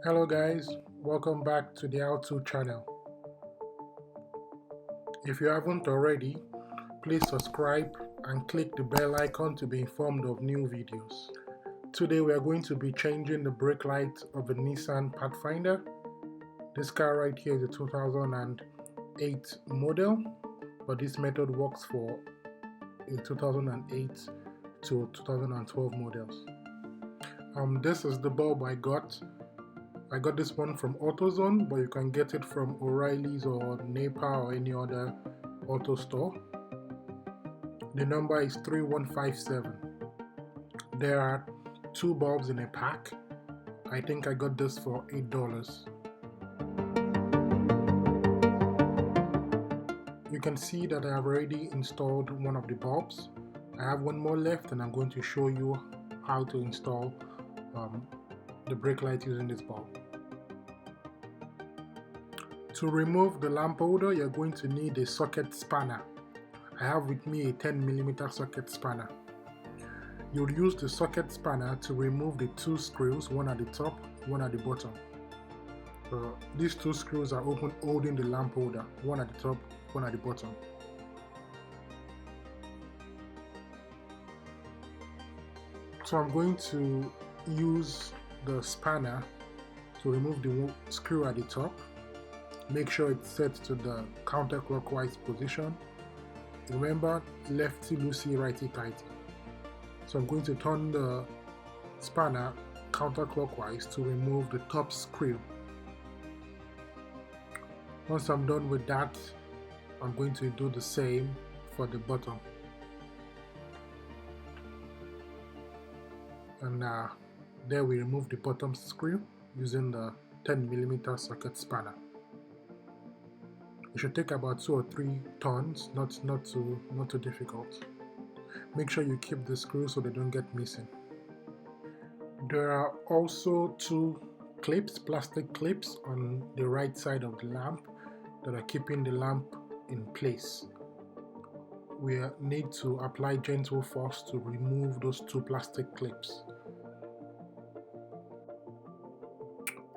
Hello guys, welcome back to the How-To channel. If you haven't already, please subscribe and click the bell icon to be informed of new videos. Today we are going to be changing the brake light of the Nissan Pathfinder. This car right here is a 2008 model, but this method works for a 2008 to 2012 models. This is the bulb I got. I got this one from AutoZone, but you can get it from O'Reilly's or Napa or any other auto store. The number is 3157. There are 2 bulbs in a pack. I think I got this for $8. You can see that I have already installed one of the bulbs. I have one more left and I'm going to show you how to install the brake light using this bulb. To remove the lamp holder, you're going to need a socket spanner. I have with me a 10mm socket spanner. You'll use the socket spanner to remove the 2 screws, one at the top, one at the bottom. These 2 screws are holding the lamp holder, one at the top, one at the bottom. So I'm going to use the spanner to remove the screw at the top. Make sure it's set to the counterclockwise position. Remember, lefty loosey, righty tighty. So I'm going to turn the spanner counterclockwise to remove the top screw. Once I'm done with that, I'm going to do the same for the bottom. And there we remove the bottom screw using the 10mm socket spanner. It should take about 2 or 3 turns, not too difficult. Make sure you keep the screws so they don't get missing. There are also 2 clips, plastic clips on the right side of the lamp that are keeping the lamp in place. We need to apply gentle force to remove those 2 plastic clips.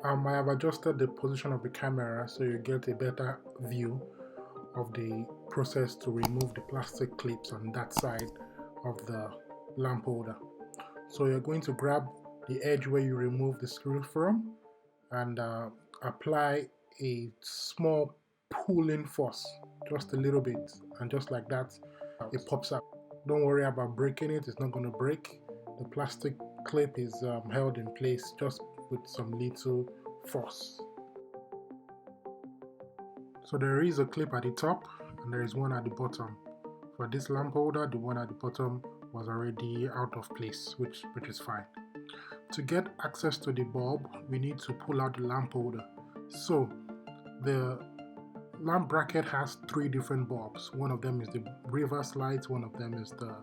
I have adjusted the position of the camera so you get a better view of the process to remove the plastic clips on that side of the lamp holder. So you're going to grab the edge where you remove the screw from and apply a small pulling force, just a little bit, and just like that it pops out. Don't worry about breaking it, it's not going to break. The plastic clip is held in place just with some little force. So there is a clip at the top and there is one at the bottom. For this lamp holder, the one at the bottom was already out of place, which is fine. To get access to the bulb, we need to pull out the lamp holder. So the lamp bracket has 3 different bulbs. One of them is the reverse light, one of them is the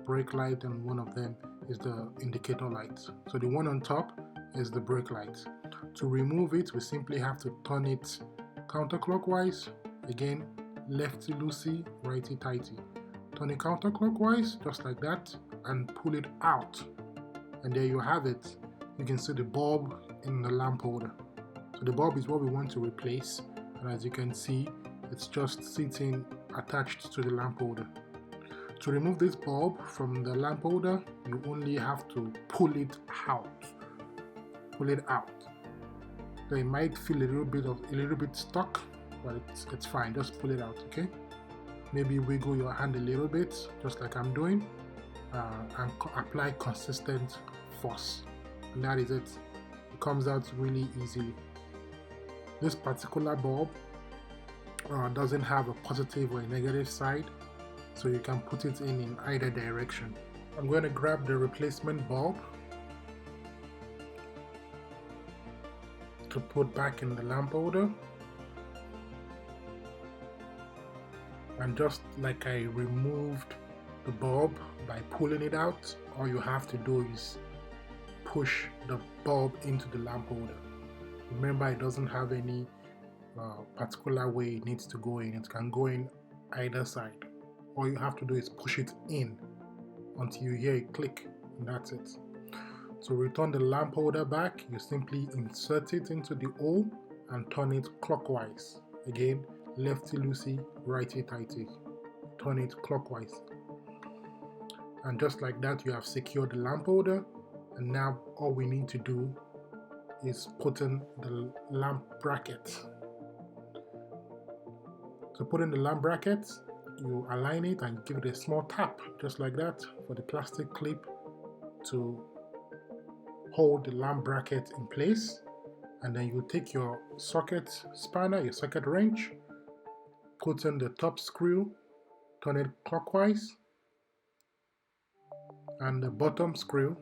brake light, and one of them is the indicator light. So the one on top is the brake light. To remove it, we simply have to turn it counterclockwise. Again, lefty loosey, righty tighty. Turn it counterclockwise, just like that, and pull it out. And there you have it. You can see the bulb in the lamp holder. So the bulb is what we want to replace, and as you can see, it's just sitting attached to the lamp holder. To remove this bulb from the lamp holder, you only have to pull it out. Pull it out. So it might feel a little bit stuck, but it's fine. Just pull it out, okay? Maybe wiggle your hand a little bit, just like I'm doing, and apply consistent force. And that is it. It comes out really easily. This particular bulb doesn't have a positive or a negative side, so you can put it in either direction. I'm going to grab the replacement bulb to put back in the lamp holder, and just like I removed the bulb by pulling it out, all you have to do is push the bulb into the lamp holder. Remember, it doesn't have any particular way it needs to go in. It can go in either side. All you have to do is push it in until you hear a click, and that's it. To return the lamp holder back, you simply insert it into the hole and turn it clockwise. Again, lefty loosey, righty tighty. Turn it clockwise. And just like that, you have secured the lamp holder. And now all we need to do is put in the lamp bracket. To put in the lamp bracket, you align it and give it a small tap, just like that, for the plastic clip to hold the lamp bracket in place. And then you take your socket spanner, your socket wrench, put in the top screw, turn it clockwise, and the bottom screw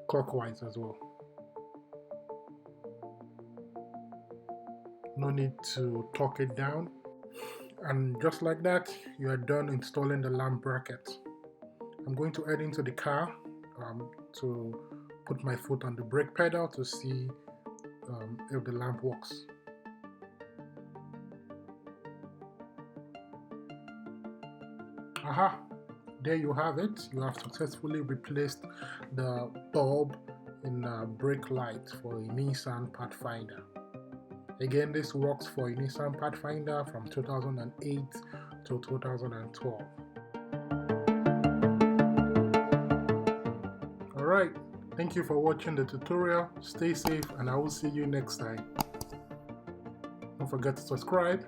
clockwise as well. No need to torque it down. And just like that, you are done installing the lamp bracket. I'm going to head into the car to put my foot on the brake pedal to see if the lamp works. Aha! There you have it. You have successfully replaced the bulb in a brake light for a Nissan Pathfinder. Again, this works for a Nissan Pathfinder from 2008 to 2012. Alright, thank you for watching the tutorial. Stay safe and I will see you next time. Don't forget to subscribe.